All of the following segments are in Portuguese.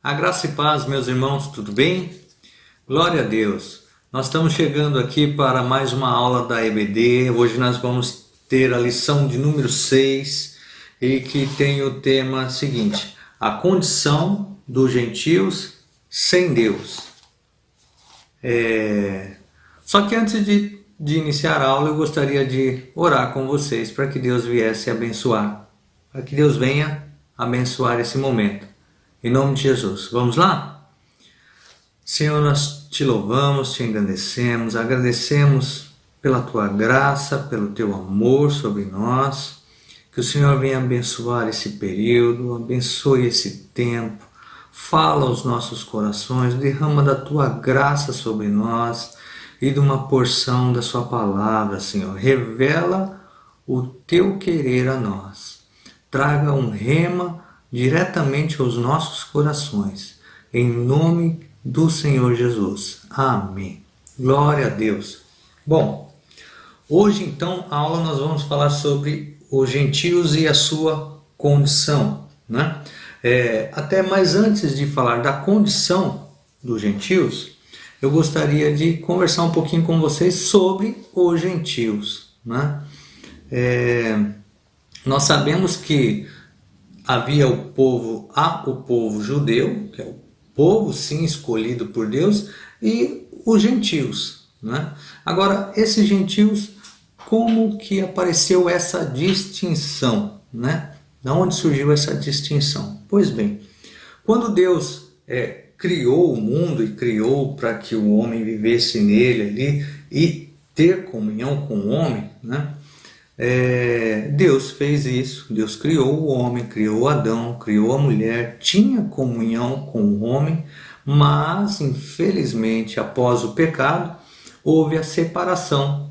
A graça e paz, meus irmãos, tudo bem? Glória a Deus. Nós estamos chegando aqui para mais uma aula da EBD. Hoje nós vamos ter a lição de número 6 e que tem o tema seguinte: a condição dos gentios sem Deus. Só que antes de iniciar a aula, eu gostaria de orar com vocês para que Deus viesse abençoar, para que Deus venha abençoar esse momento. Em nome de Jesus. Vamos lá? Senhor, nós te louvamos, te engrandecemos, agradecemos pela tua graça, pelo teu amor sobre nós. Que o Senhor venha abençoar esse período, abençoe esse tempo, fala aos nossos corações, derrama da tua graça sobre nós e de uma porção da sua palavra, Senhor. Revela o teu querer a nós. Traga um rema diretamente aos nossos corações, em nome do Senhor Jesus. Amém. Glória a Deus. Bom, hoje então a aula nós vamos falar sobre os gentios e a sua condição, né? Até mais antes de falar da condição dos gentios, eu gostaria de conversar um pouquinho com vocês sobre os gentios, né? Nós sabemos que havia o povo judeu, que é o povo sim escolhido por Deus, e os gentios, né? Agora, esses gentios, como que apareceu essa distinção, né? De onde surgiu essa distinção? Pois bem, quando Deus criou o mundo e criou para que o homem vivesse nele ali e ter comunhão com o homem, né? Deus fez isso, Deus criou o homem, criou Adão, criou a mulher, tinha comunhão com o homem, mas infelizmente após o pecado houve a separação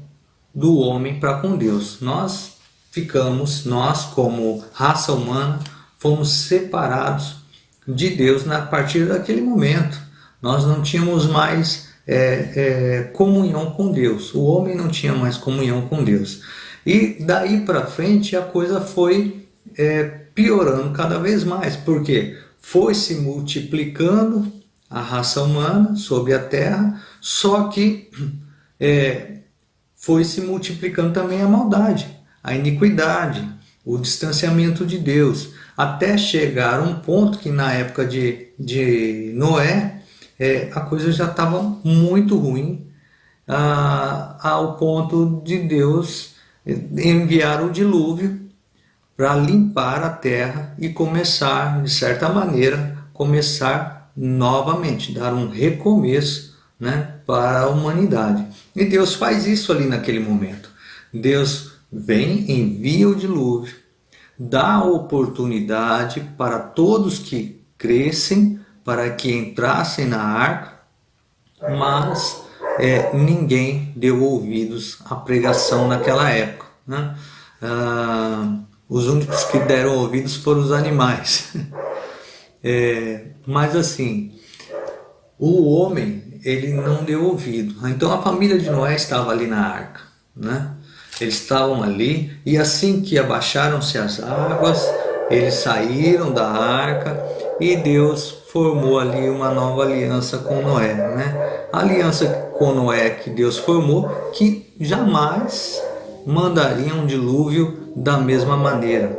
do homem para com Deus. Nós como raça humana, fomos separados de Deus a partir daquele momento. Nós não tínhamos mais comunhão com Deus, o homem não tinha mais comunhão com Deus. E daí para frente a coisa foi piorando cada vez mais, porque foi se multiplicando a raça humana sobre a terra, só que foi se multiplicando também a maldade, a iniquidade, o distanciamento de Deus, até chegar a um ponto que na época de Noé a coisa já estava muito ruim, ao ponto de Deus enviar o dilúvio para limpar a terra e começar, de certa maneira, começar novamente, dar um recomeço, né, para a humanidade. E Deus faz isso ali naquele momento. Deus vem, envia o dilúvio, dá a oportunidade para todos que crescem, para que entrassem na arca, mas ninguém deu ouvidos à pregação naquela época, né? Os únicos que deram ouvidos foram os animais. Mas assim, o homem, ele não deu ouvido. Então a família de Noé estava ali na arca, né? Eles estavam ali e assim que abaixaram-se as águas, eles saíram da arca e Deus formou ali uma nova aliança com Noé, né? A aliança com Noé que Deus formou, que jamais mandaria um dilúvio da mesma maneira.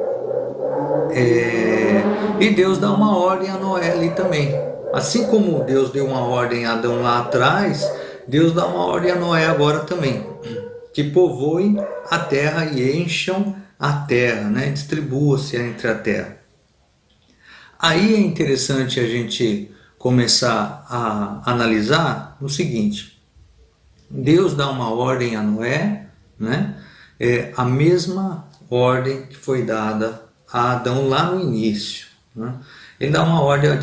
E Deus dá uma ordem a Noé ali também. Assim como Deus deu uma ordem a Adão lá atrás, Deus dá uma ordem a Noé agora também, que povoem a terra e encham a terra, né? Distribua-se entre a terra. Aí é interessante a gente começar a analisar o seguinte: Deus dá uma ordem a Noé, né? A mesma ordem que foi dada a Adão lá no início, né? Ele dá uma ordem: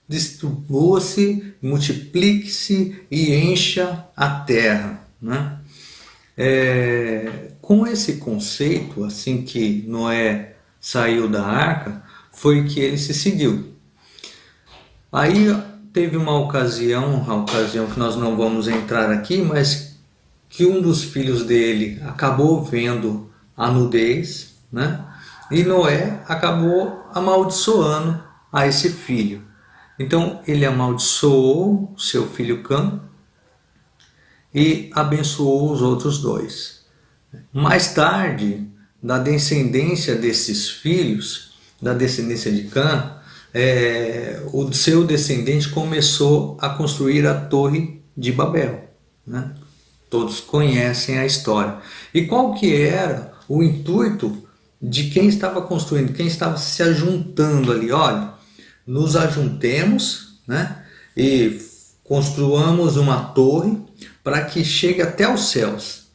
distribua-se, multiplique-se e encha a terra, né? Com esse conceito, assim que Noé saiu da arca, foi que ele se seguiu. Aí teve uma ocasião, a ocasião que nós não vamos entrar aqui, mas que um dos filhos dele acabou vendo a nudez, né? E Noé acabou amaldiçoando a esse filho. Então ele amaldiçoou seu filho Cã e abençoou os outros dois. Mais tarde, da descendência desses filhos, da descendência de Cã, o seu descendente começou a construir a Torre de Babel, né? Todos conhecem a história. E qual que era o intuito de quem estava construindo, quem estava se ajuntando ali? Olha, nos ajuntemos, né? E construamos uma torre para que chegue até os céus.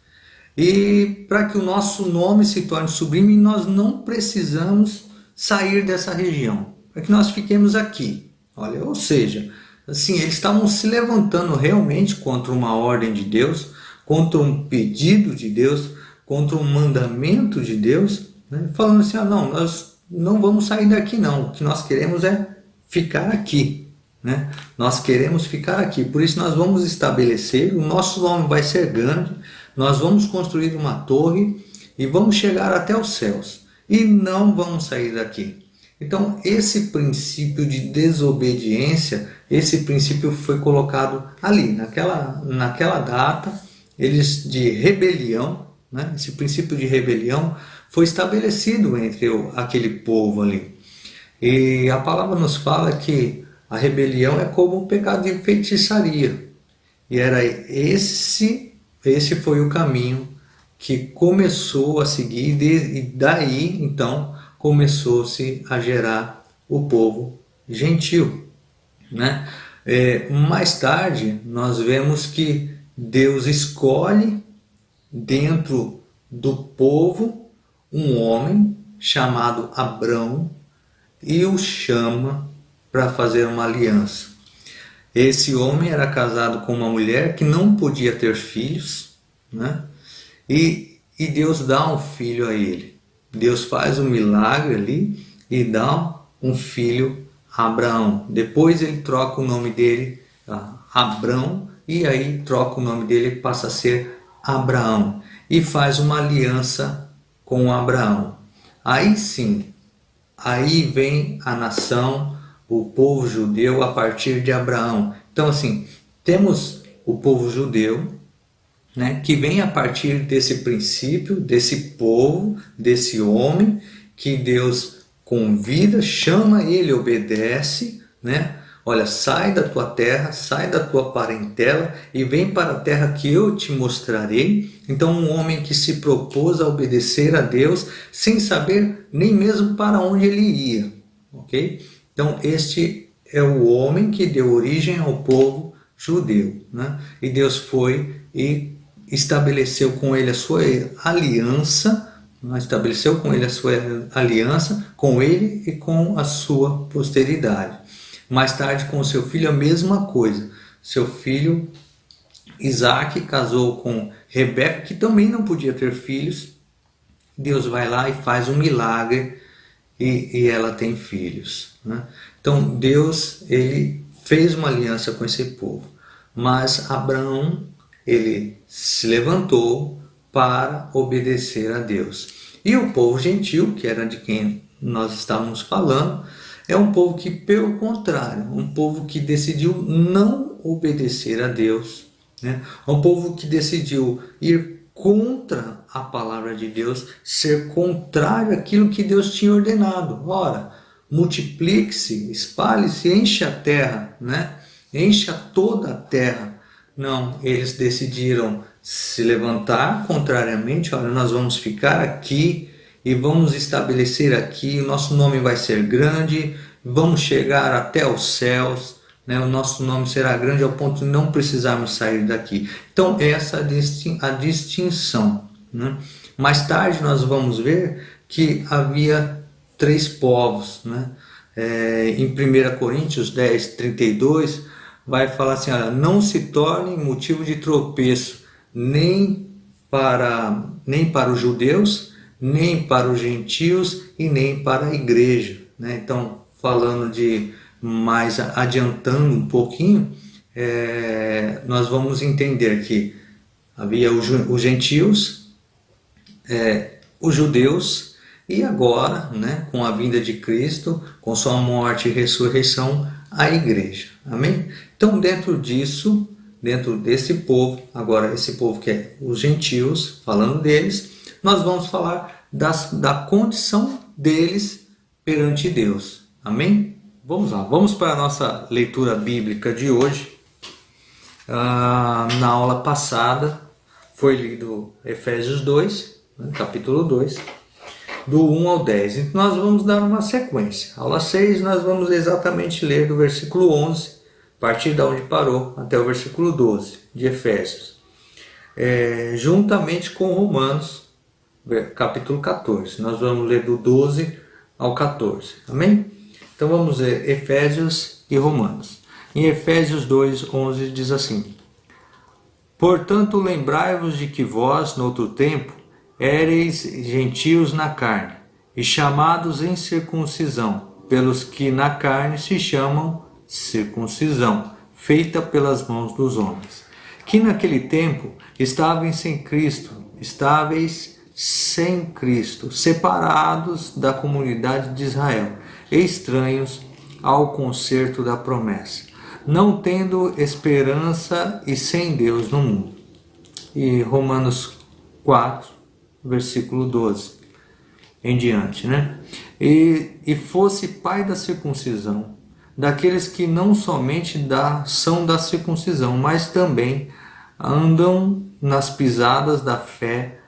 E para que o nosso nome se torne sublime, nós não precisamos sair dessa região, para que nós fiquemos aqui. Olha, ou seja, assim, eles estavam se levantando realmente contra uma ordem de Deus, contra um pedido de Deus, contra um mandamento de Deus, né? Falando assim, não, nós não vamos sair daqui não, o que nós queremos é ficar aqui, né? Nós queremos ficar aqui, por isso nós vamos estabelecer, o nosso nome vai ser grande, nós vamos construir uma torre e vamos chegar até os céus e não vamos sair daqui. Então esse princípio de desobediência, esse princípio foi colocado ali, naquela data, eles de rebelião, né? Esse princípio de rebelião foi estabelecido entre aquele povo ali. E a palavra nos fala que a rebelião é como um pecado de feitiçaria. E era esse foi o caminho que começou a seguir, e daí então começou-se a gerar o povo gentil, né? Mais tarde nós vemos que Deus escolhe dentro do povo um homem chamado Abrão e o chama para fazer uma aliança. Esse homem era casado com uma mulher que não podia ter filhos, né? E Deus dá um filho a ele. Deus faz um milagre ali e dá um filho a Abraão. Depois ele troca o nome dele Abrão, e aí troca o nome dele e passa a ser Abraão. E faz uma aliança com Abraão. Aí sim, aí vem a nação, o povo judeu a partir de Abraão. Então assim, temos o povo judeu, né, que vem a partir desse princípio, desse povo, desse homem que Deus convida, chama ele, obedece, né? Olha, sai da tua terra, sai da tua parentela e vem para a terra que eu te mostrarei. Então um homem que se propôs a obedecer a Deus sem saber nem mesmo para onde ele ia, ok? Então este é o homem que deu origem ao povo judeu, né? E Deus foi e estabeleceu com ele a sua aliança, com ele e com a sua posteridade. Mais tarde, com o seu filho, a mesma coisa. Seu filho Isaac casou com Rebeca, que também não podia ter filhos. Deus vai lá e faz um milagre e ela tem filhos, né? Então Deus, ele fez uma aliança com esse povo. Mas Abraão, ele se levantou para obedecer a Deus. E o povo gentil, que era de quem nós estávamos falando, é um povo que, pelo contrário, um povo que decidiu não obedecer a Deus, né? Um povo que decidiu ir contra a palavra de Deus, ser contrário àquilo que Deus tinha ordenado. Ora, multiplique-se, espalhe-se, enche a terra, né? Encha toda a terra. Não, eles decidiram se levantar contrariamente. Olha, nós vamos ficar aqui e vamos estabelecer aqui, o nosso nome vai ser grande, vamos chegar até os céus, né? O nosso nome será grande ao ponto de não precisarmos sair daqui. Então essa é a distinção, né? Mais tarde nós vamos ver que havia 3 povos, né? Em 1 Coríntios 10, 32, vai falar assim, olha, não se tornem motivo de tropeço nem para os judeus, nem para os gentios e nem para a igreja, né? Então, falando mais adiantando um pouquinho, nós vamos entender que havia os gentios, os judeus, e agora, né, com a vinda de Cristo, com sua morte e ressurreição, a igreja. Amém? Então, dentro disso, dentro desse povo, agora esse povo que é os gentios, falando deles, nós vamos falar da condição deles perante Deus. Amém? Vamos lá, vamos para a nossa leitura bíblica de hoje. Na aula passada foi lido Efésios 2, capítulo 2, do 1 ao 10. Então nós vamos dar uma sequência. Aula 6 nós vamos exatamente ler do versículo 11, a partir de onde parou, até o versículo 12 de Efésios. Juntamente com Romanos, capítulo 14. Nós vamos ler do 12 ao 14. Amém? Então vamos ler Efésios e Romanos. Em Efésios 2, 11 diz assim: Portanto, lembrai-vos de que vós, no outro tempo, éreis gentios na carne, e chamados em circuncisão, pelos que na carne se chamam circuncisão, feita pelas mãos dos homens. Que naquele tempo estáveis sem Cristo, separados da comunidade de Israel, estranhos ao concerto da promessa, não tendo esperança e sem Deus no mundo. E Romanos 4, versículo 12 em diante, né? E fosse pai da circuncisão, daqueles que não somente são da circuncisão, mas também andam nas pisadas da fé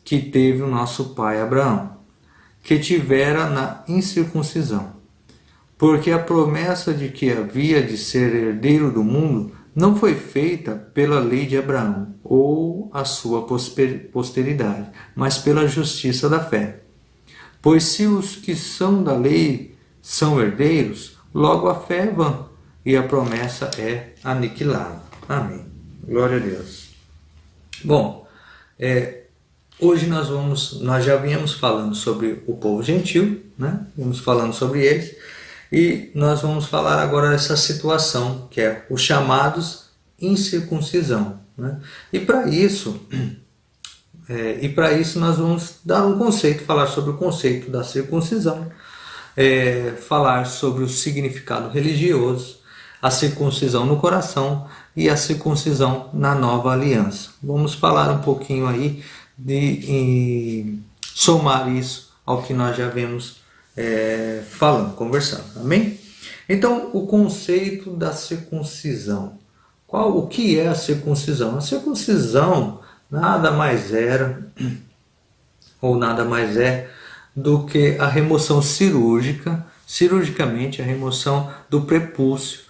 que teve o nosso pai Abraão, que tivera na incircuncisão. Porque a promessa de que havia de ser herdeiro do mundo não foi feita pela lei de Abraão ou a sua posteridade, mas pela justiça da fé. Pois se os que são da lei são herdeiros, logo a fé é vã e a promessa é aniquilada. Amém. Glória a Deus. Bom, hoje nós já viemos falando sobre o povo gentil, né? Vamos falando sobre eles. E nós vamos falar agora dessa situação, que é os chamados incircuncisão, né? E para isso nós vamos dar um conceito, falar sobre o conceito da circuncisão, falar sobre o significado religioso, a circuncisão no coração e a circuncisão na nova aliança. Vamos falar um pouquinho aí de somar isso ao que nós já vemos conversando, amém? Então, o conceito da circuncisão. O que é a circuncisão? A circuncisão nada mais era, ou nada mais é, do que a remoção cirurgicamente a remoção do prepúcio,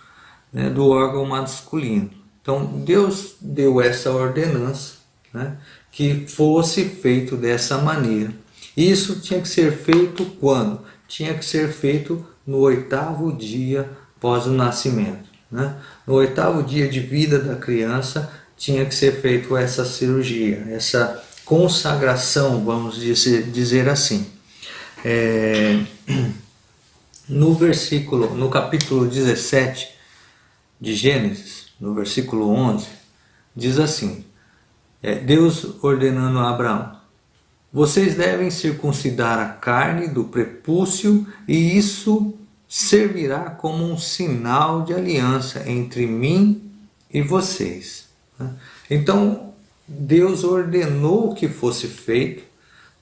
né, do órgão masculino. Então, Deus deu essa ordenança, né, que fosse feito dessa maneira. Isso tinha que ser feito quando? Tinha que ser feito no 8º dia após o nascimento, né? No 8º dia de vida da criança tinha que ser feito essa cirurgia, essa consagração, vamos dizer assim. No capítulo 17 de Gênesis, no versículo 11, diz assim, Deus ordenando a Abraão: vocês devem circuncidar a carne do prepúcio, e isso servirá como um sinal de aliança entre mim e vocês. Então, Deus ordenou que fosse feito,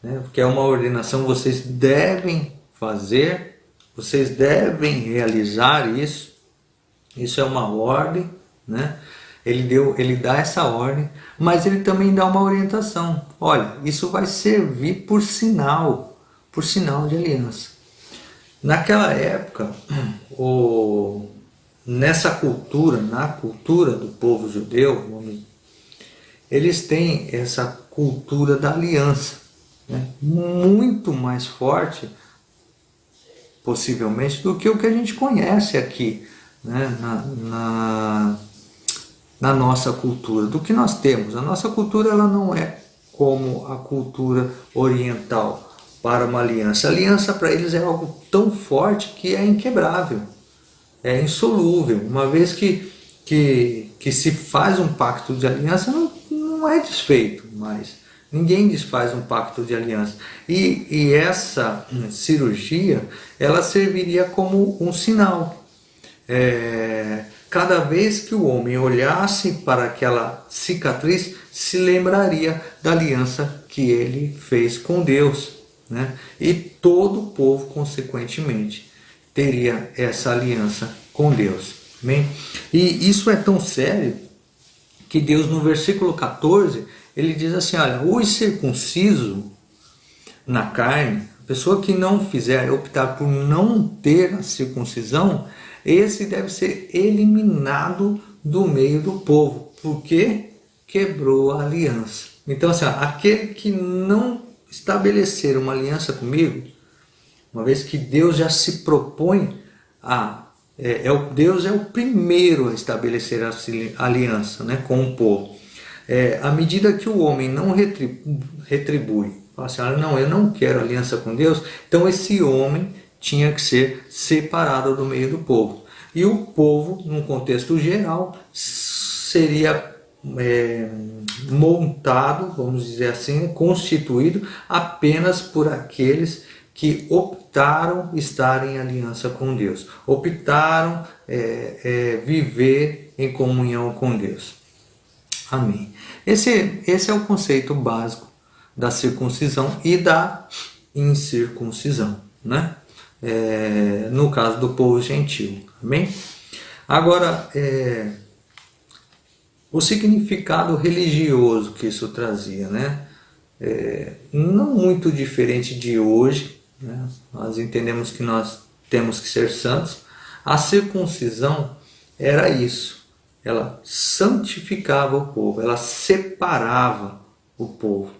né, porque é uma ordenação, vocês devem fazer, vocês devem realizar isso. Isso é uma ordem, né? Ele dá essa ordem, mas ele também dá uma orientação. Olha, isso vai servir por sinal de aliança. Naquela época, na cultura do povo judeu, eles têm essa cultura da aliança, né? Muito mais forte, possivelmente, do que o que a gente conhece aqui, né? Na nossa cultura, do que nós temos. A nossa cultura ela não é como a cultura oriental para uma aliança. A aliança para eles é algo tão forte que é inquebrável, é insolúvel. Uma vez que se faz um pacto de aliança, não é desfeito mais. Ninguém desfaz um pacto de aliança. E essa cirurgia, ela serviria como um sinal. Cada vez que o homem olhasse para aquela cicatriz, se lembraria da aliança que ele fez com Deus, né? E todo o povo, consequentemente, teria essa aliança com Deus. Amém? E isso é tão sério que Deus, no versículo 14, ele diz assim: olha, o incircunciso na carne, a pessoa que não fizer, optar por não ter a circuncisão, esse deve ser eliminado do meio do povo, porque quebrou a aliança. Então, assim, aquele que não estabelecer uma aliança comigo, uma vez que Deus já se propõe Deus é o primeiro a estabelecer a aliança, né, com o povo. À medida que o homem não retribui, fala assim: não, eu não quero aliança com Deus, então esse homem tinha que ser separado do meio do povo. E o povo, num contexto geral, seria montado, vamos dizer assim, constituído apenas por aqueles que optaram estar em aliança com Deus, optaram viver em comunhão com Deus. Amém. Esse é o conceito básico da circuncisão e da incircuncisão, né? No caso do povo gentil. Amém? Agora, o significado religioso que isso trazia, né? Não muito diferente de hoje, né? Nós entendemos que nós temos que ser santos. A circuncisão era isso, ela santificava o povo, ela separava o povo.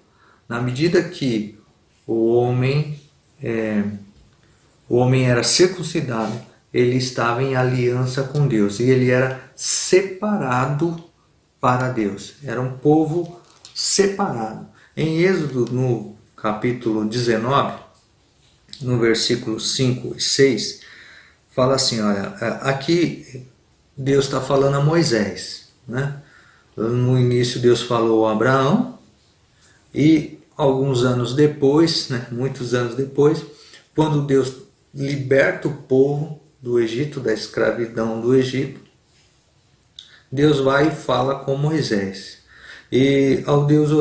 Na medida que o homem era circuncidado, ele estava em aliança com Deus e ele era separado para Deus, era um povo separado. Em Êxodo, no capítulo 19, no versículo 5 e 6, fala assim, olha, aqui Deus está falando a Moisés, né? No início Deus falou a Abraão e alguns anos depois, né, muitos anos depois, quando Deus liberta o povo do Egito, da escravidão do Egito, Deus vai e fala com Moisés. E ao Deus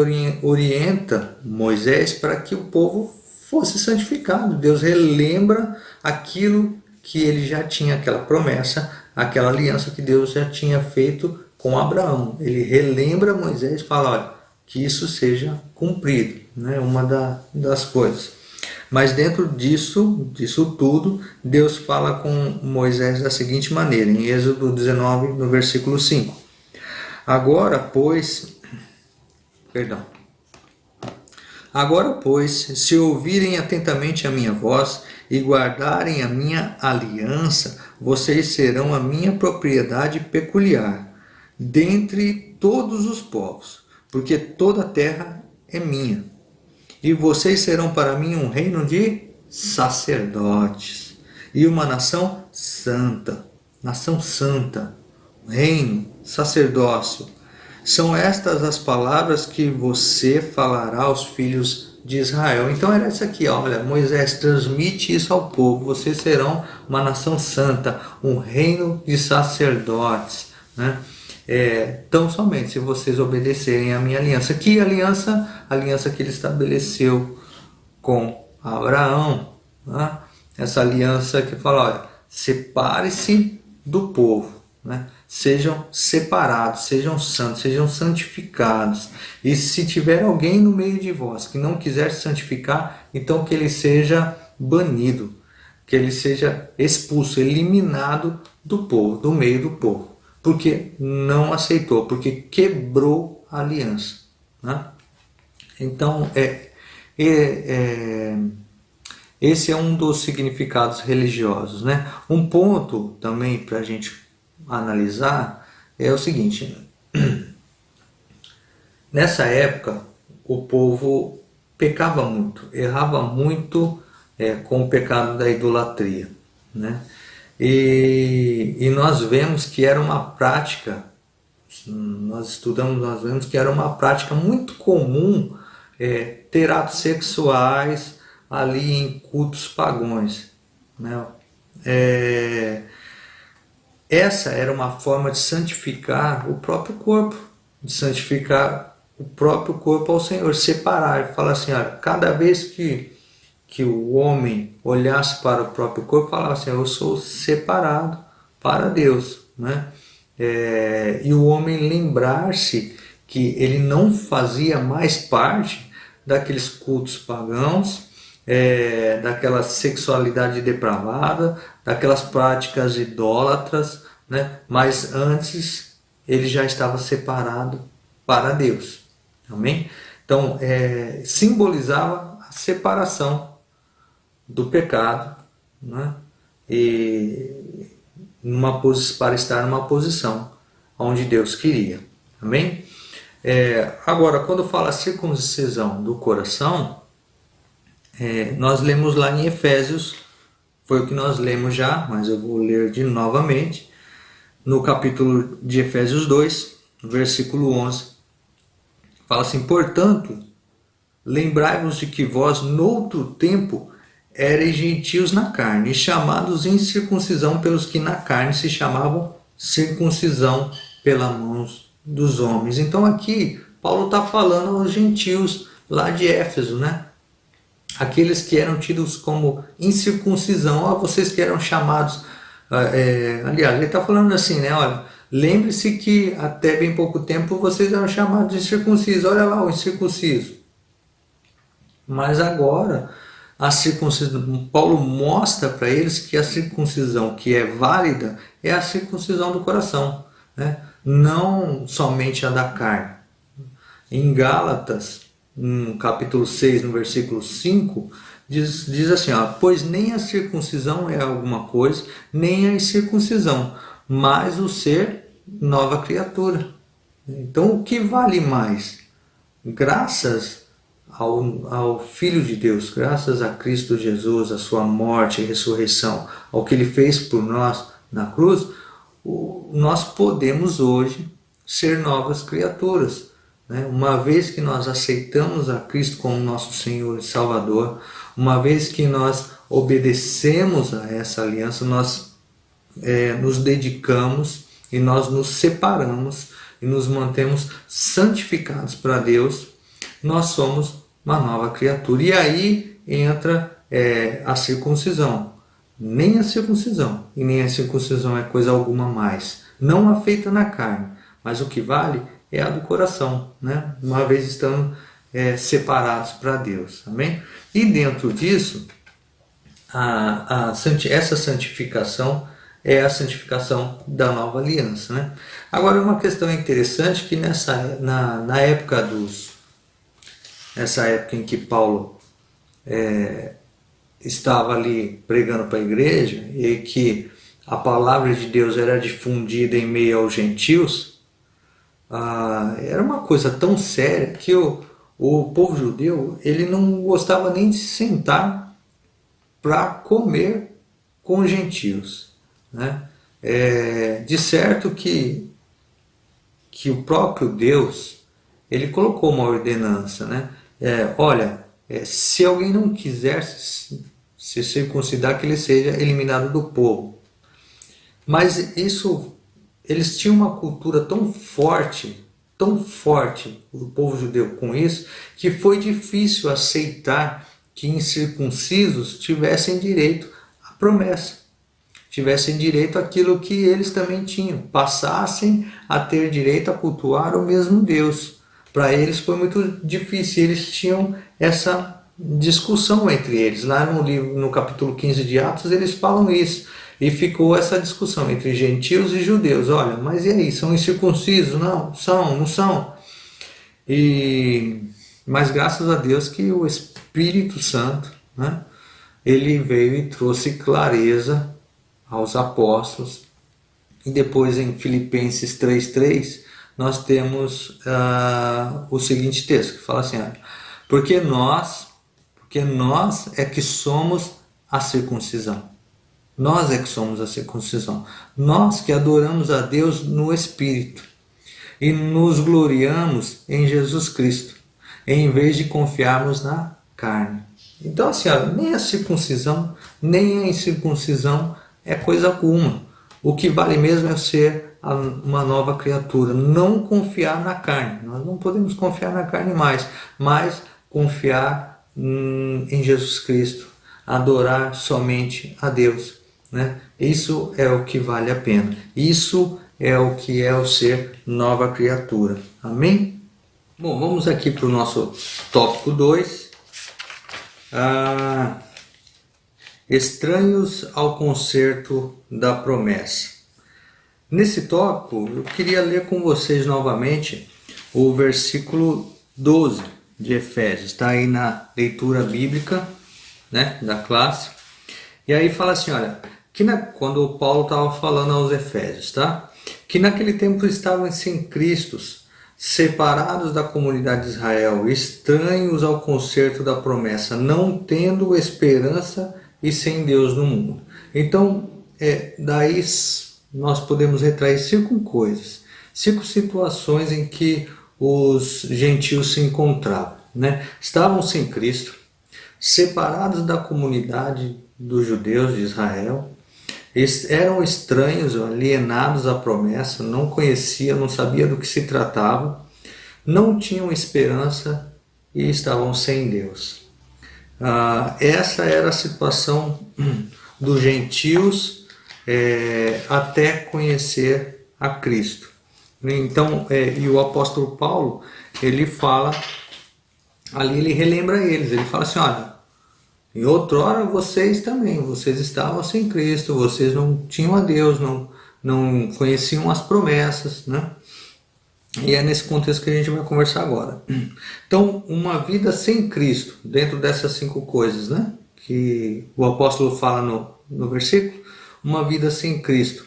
orienta Moisés para que o povo fosse santificado. Deus relembra aquilo que ele já tinha, aquela promessa, aquela aliança que Deus já tinha feito com Abraão. Ele relembra Moisés e fala: olha, que isso seja cumprido, né? Uma das coisas. Mas dentro disso tudo, Deus fala com Moisés da seguinte maneira, em Êxodo 19, no versículo 5. Agora, pois, se ouvirem atentamente a minha voz e guardarem a minha aliança, vocês serão a minha propriedade peculiar, dentre todos os povos, porque toda a terra é minha. E vocês serão para mim um reino de sacerdotes e uma nação santa, reino, sacerdócio. São estas as palavras que você falará aos filhos de Israel. Então era isso aqui, olha, Moisés transmite isso ao povo: vocês serão uma nação santa, um reino de sacerdotes, né? Tão somente se vocês obedecerem à minha aliança. Que aliança? A aliança que ele estabeleceu com Abraão, né? Essa aliança que fala: olha, separe-se do povo, né? Sejam separados, sejam santos, sejam santificados. E se tiver alguém no meio de vós que não quiser se santificar, então que ele seja banido, que ele seja expulso, eliminado do povo, do meio do povo, porque não aceitou, porque quebrou a aliança, né? Então, esse é um dos significados religiosos, né? Um ponto também para a gente analisar é o seguinte: nessa época o povo pecava muito, errava muito com o pecado da idolatria, né? E nós vemos que era uma prática, nós vemos que era uma prática muito comum ter atos sexuais ali em cultos pagãos, né? essa era uma forma de santificar o próprio corpo, de santificar o próprio corpo ao Senhor, separar, falar assim, olha, cada vez que o homem olhasse para o próprio corpo, falava assim, eu sou separado para Deus, né? E o homem lembrar-se que ele não fazia mais parte daqueles cultos pagãos, daquela sexualidade depravada, daquelas práticas idólatras, né? Mas antes ele já estava separado para Deus. Amém? Então, simbolizava a separação do pecado, né? E para estar numa posição onde Deus queria. Amém? Agora, quando fala circuncisão do coração, nós lemos lá em Efésios, foi o que nós lemos já, mas eu vou ler de novamente, no capítulo de Efésios 2, versículo 11, fala assim, portanto, lembrai-vos de que vós, noutro tempo, ereis gentios na carne, e chamados incircuncisão pelos que na carne se chamavam circuncisão pelas mãos dos homens. Então aqui, Paulo está falando aos gentios lá de Éfeso, né? Aqueles que eram tidos como incircuncisão, vocês que eram chamados, aliás, ele está falando assim, né? Olha, lembre-se que até bem pouco tempo vocês eram chamados de incircuncisos, olha lá o incircunciso. Mas agora, a circuncisão, Paulo mostra para eles que a circuncisão que é válida é a circuncisão do coração, né? Não somente a da carne. Em Gálatas, no capítulo 6, no versículo 5, diz assim, pois nem a circuncisão é alguma coisa, nem a incircuncisão, mas o ser nova criatura. Então o que vale mais? Graças ao Filho de Deus, graças a Cristo Jesus, a sua morte e ressurreição, ao que Ele fez por nós na cruz, nós podemos hoje ser novas criaturas. Uma vez que nós aceitamos a Cristo como nosso Senhor e Salvador, uma vez que nós obedecemos a essa aliança, nós nos dedicamos e nós nos separamos e nos mantemos santificados para Deus, nós somos uma nova criatura. E aí entra a circuncisão. Nem a circuncisão e nem a circuncisão é coisa alguma mais. Não a feita na carne, mas o que vale é a do coração, né? Uma vez estando separados para Deus. Amém? E dentro disso, essa santificação é a santificação da nova aliança, né? Agora, uma questão interessante que na época nessa época em que Paulo estava ali pregando para a igreja e que a palavra de Deus era difundida em meio aos gentios, era uma coisa tão séria que o povo judeu ele não gostava nem de se sentar para comer com os gentios, né? De certo que o próprio Deus ele colocou uma ordenança, né? Olha, se alguém não quiser se circuncidar, que ele seja eliminado do povo. Mas eles tinham uma cultura tão forte, o povo judeu com isso, que foi difícil aceitar que incircuncisos tivessem direito à promessa, tivessem direito àquilo que eles também tinham, passassem a ter direito a cultuar o mesmo Deus. Para eles foi muito difícil, eles tinham essa discussão entre eles. Lá no capítulo 15 de Atos eles falam isso. E ficou essa discussão entre gentios e judeus. Olha, mas e aí, são incircuncisos? Não, não são. Mas graças a Deus que o Espírito Santo, né, ele veio e trouxe clareza aos apóstolos. E depois em Filipenses 3:3 nós temos o seguinte texto, que fala assim, porque nós é que somos a circuncisão. Nós é que somos a circuncisão. Nós que adoramos a Deus no Espírito e nos gloriamos em Jesus Cristo, em vez de confiarmos na carne. Então assim, nem a circuncisão, nem a incircuncisão é coisa alguma. O que vale mesmo é ser uma nova criatura, não confiar na carne. Nós não podemos confiar na carne mais, mas confiar em Jesus Cristo, adorar somente a Deus, né? Isso é o que vale a pena. Isso é o que é o ser nova criatura. Amém? Bom, vamos aqui para o nosso tópico 2. Estranhos ao concerto da promessa. Nesse tópico, eu queria ler com vocês novamente o versículo 12 de Efésios. Está aí na leitura bíblica, né, da classe. E aí fala assim, olha, quando o Paulo estava falando aos Efésios, tá? Que naquele tempo estavam sem Cristo, separados da comunidade de Israel, estranhos ao concerto da promessa, não tendo esperança e sem Deus no mundo. Então, daí nós podemos retrair 5 coisas, 5 situações em que os gentios se encontravam, né? Estavam sem Cristo, separados da comunidade dos judeus de Israel, eram estranhos, alienados à promessa, não conheciam, não sabiam do que se tratava, não tinham esperança e estavam sem Deus. Essa era a situação dos gentios até conhecer a Cristo. Então, e o apóstolo Paulo, ele fala, ali ele relembra eles, ele fala assim, olha, em outrora vocês também, vocês estavam sem Cristo, vocês não tinham a Deus, não conheciam as promessas, né? E é nesse contexto que a gente vai conversar agora. Então, uma vida sem Cristo, dentro dessas 5 coisas, né, que o apóstolo fala no versículo, uma vida sem Cristo.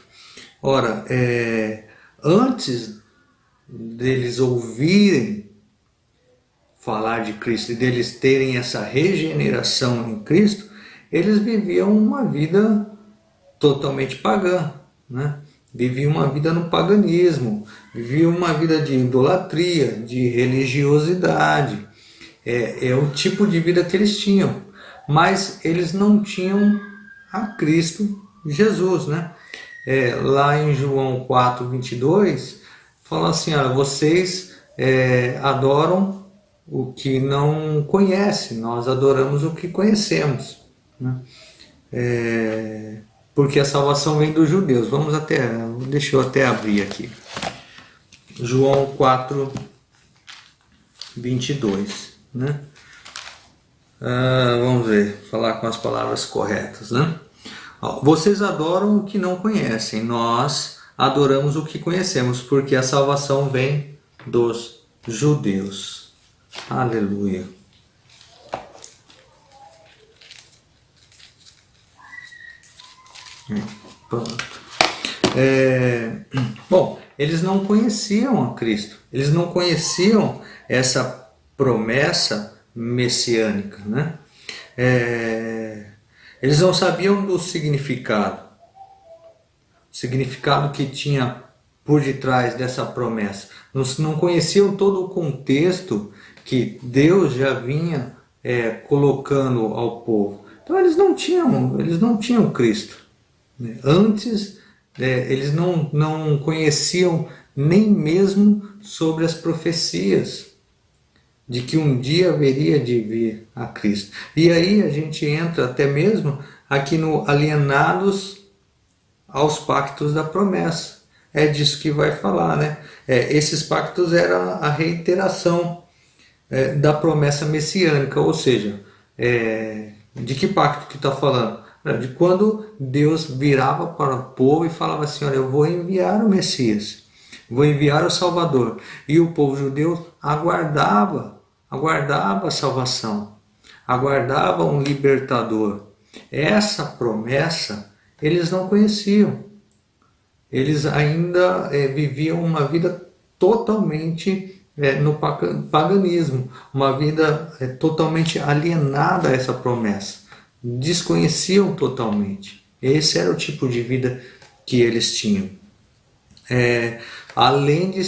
Ora, antes deles ouvirem falar de Cristo e deles terem essa regeneração em Cristo, eles viviam uma vida totalmente pagã, né? Viviam uma vida no paganismo, viviam uma vida de idolatria, de religiosidade. É o tipo de vida que eles tinham, mas eles não tinham a Cristo Jesus, né? Lá em João 4:22, fala assim, olha, vocês adoram o que não conhece, nós adoramos o que conhecemos, né? Porque a salvação vem dos judeus. Deixa eu até abrir aqui. João 4:22, né? Vamos ver, falar com as palavras corretas, né? Vocês adoram o que não conhecem, nós adoramos o que conhecemos, porque a salvação vem dos judeus. Aleluia. Pronto. Bom, eles não conheciam a Cristo, eles não conheciam essa promessa messiânica, né? Eles não sabiam do significado que tinha por detrás dessa promessa, não conheciam todo o contexto que Deus já vinha colocando ao povo. Então eles não tinham Cristo. Antes, eles não conheciam nem mesmo sobre as profecias de que um dia haveria de vir a Cristo. E aí a gente entra até mesmo aqui no alienados aos pactos da promessa. É disso que vai falar, né? Esses pactos eram a reiteração da promessa messiânica, ou seja, de que pacto que está falando? De quando Deus virava para o povo e falava assim, olha, eu vou enviar o Messias, vou enviar o Salvador. E o povo judeu aguardava a salvação, aguardava um libertador. Essa promessa eles não conheciam. Eles ainda viviam uma vida totalmente no paganismo, uma vida totalmente alienada a essa promessa. Desconheciam totalmente. Esse era o tipo de vida que eles tinham. Além de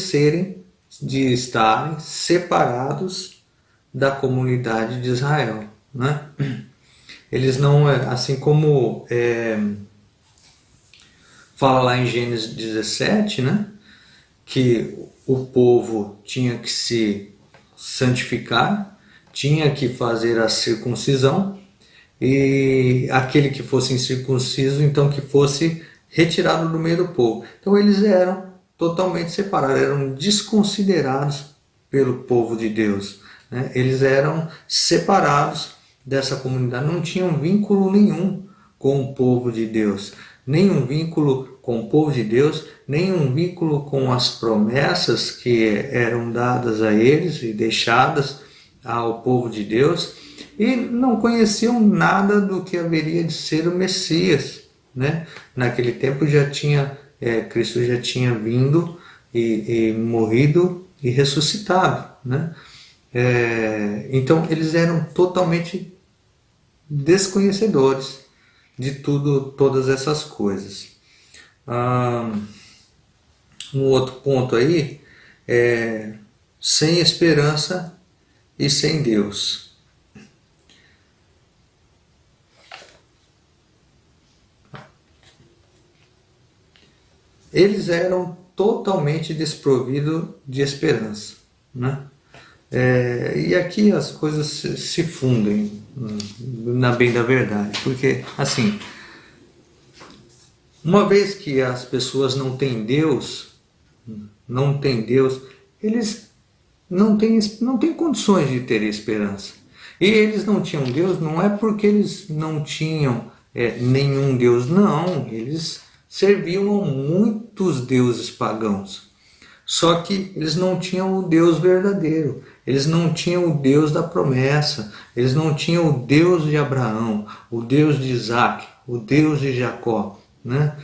estarem separados da comunidade de Israel, né? Eles não, assim como Fala lá em Gênesis 17, né? Que o povo tinha que se santificar, tinha que fazer a circuncisão, e aquele que fosse incircunciso, então que fosse retirado do meio do povo. Então eles eram totalmente separados, eram desconsiderados pelo povo de Deus, né? Eles eram separados dessa comunidade, não tinham vínculo nenhum com o povo de Deus, nenhum vínculo com o povo de Deus, nenhum vínculo com as promessas que eram dadas a eles e deixadas ao povo de Deus, e não conheciam nada do que haveria de ser o Messias, né? Naquele tempo já tinha Cristo já tinha vindo e morrido e ressuscitado, né? Então eles eram totalmente desconhecedores de todas essas coisas. Um outro ponto aí é sem esperança e sem Deus. Eles eram totalmente desprovidos de esperança, né? E aqui as coisas se fundem, na bem da verdade, porque assim, uma vez que as pessoas não têm Deus, eles não têm condições de ter esperança. E eles não tinham Deus, não é porque eles não tinham nenhum Deus, não, eles serviam a muitos deuses pagãos. Só que eles não tinham o Deus verdadeiro, eles não tinham o Deus da promessa, eles não tinham o Deus de Abraão, o Deus de Isaac, o Deus de Jacó, né?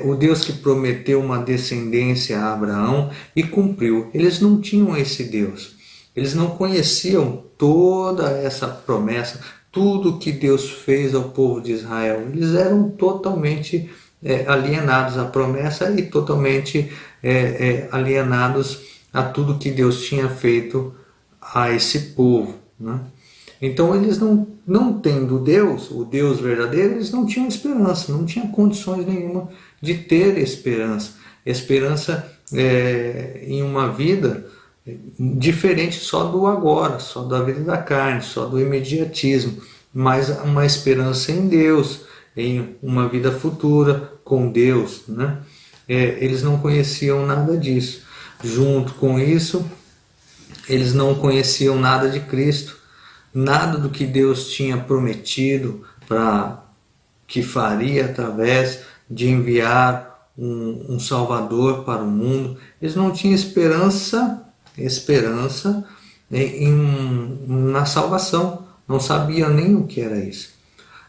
O Deus que prometeu uma descendência a Abraão e cumpriu. Eles não tinham esse Deus, eles não conheciam toda essa promessa, tudo que Deus fez ao povo de Israel. Eles eram totalmente alienados à promessa e totalmente alienados a tudo que Deus tinha feito a esse povo, né? Então eles não tendo Deus, o Deus verdadeiro, eles não tinham esperança, não tinham condições nenhuma de ter esperança. Esperança em uma vida diferente só do agora, só da vida da carne, só do imediatismo, mas uma esperança em Deus, em uma vida futura com Deus, né? Eles não conheciam nada disso. Junto com isso, eles não conheciam nada de Cristo, nada do que Deus tinha prometido para que faria através de enviar um Salvador para o mundo. Eles não tinham esperança na salvação, não sabiam nem o que era isso.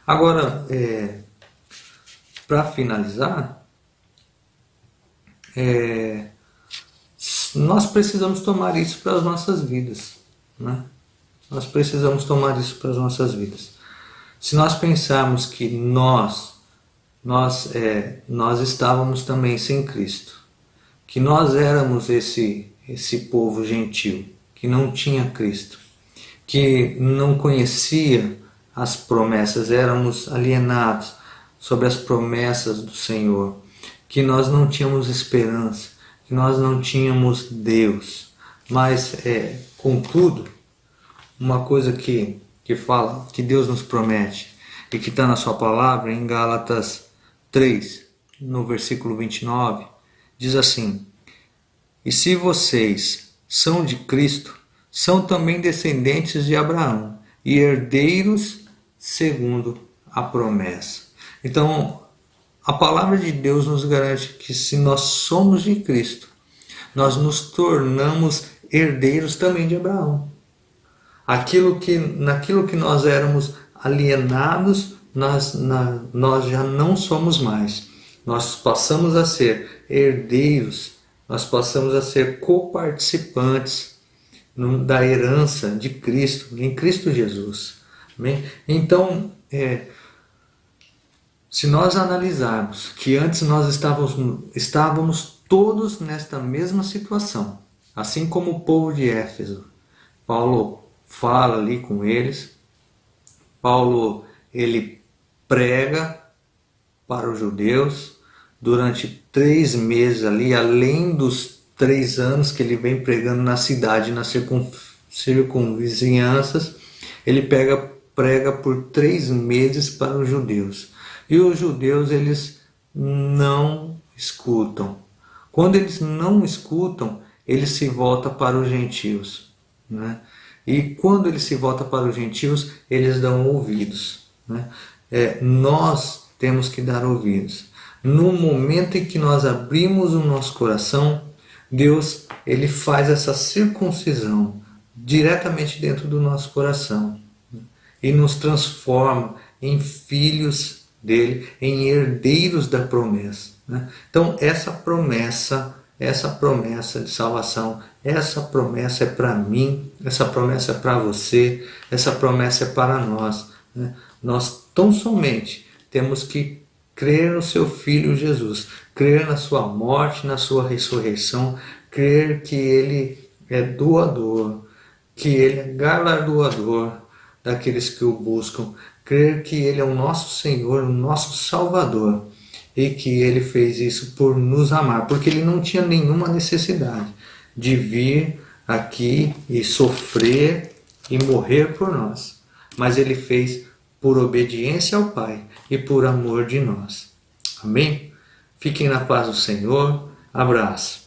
Agora, para finalizar, nós precisamos tomar isso para as nossas vidas, né? Nós precisamos tomar isso para as nossas vidas. Se nós pensarmos que nós estávamos também sem Cristo, que nós éramos esse povo gentil, que não tinha Cristo, que não conhecia as promessas, éramos alienados sobre as promessas do Senhor, que nós não tínhamos esperança, que nós não tínhamos Deus. Mas, contudo, uma coisa que fala, que Deus nos promete e que está na sua palavra, em Gálatas 3, no versículo 29, diz assim: e se vocês são de Cristo, são também descendentes de Abraão e herdeiros segundo a promessa. Então, a palavra de Deus nos garante que se nós somos de Cristo, nós nos tornamos herdeiros também de Abraão. Naquilo que nós éramos alienados, nós já não somos mais. Nós passamos a ser herdeiros, nós passamos a ser coparticipantes da herança de Cristo, em Cristo Jesus. Amém? Então, se nós analisarmos que antes nós estávamos todos nesta mesma situação, assim como o povo de Éfeso, Paulo fala ali com eles, Paulo ele prega para os judeus, durante 3 meses ali, além dos 3 anos que ele vem pregando na cidade, nas circunvizinhanças, ele prega por 3 meses para os judeus. E os judeus, eles não escutam. Quando eles não escutam, ele se volta para os gentios, né? E quando ele se volta para os gentios, eles dão ouvidos, né? Nós temos que dar ouvidos. No momento em que nós abrimos o nosso coração, Deus, ele faz essa circuncisão diretamente dentro do nosso coração, né? E nos transforma em filhos dele, em herdeiros da promessa, né? Então essa promessa de salvação, essa promessa é para mim, essa promessa é para você, essa promessa é para nós, né? Nós tão somente temos que crer no seu Filho Jesus, crer na sua morte, na sua ressurreição, crer que ele é doador, que ele é galardoador daqueles que o buscam, crer que ele é o nosso Senhor, o nosso Salvador, e que ele fez isso por nos amar, porque ele não tinha nenhuma necessidade de vir aqui e sofrer e morrer por nós, mas ele fez por obediência ao Pai e por amor de nós. Amém? Fiquem na paz do Senhor. Abraço.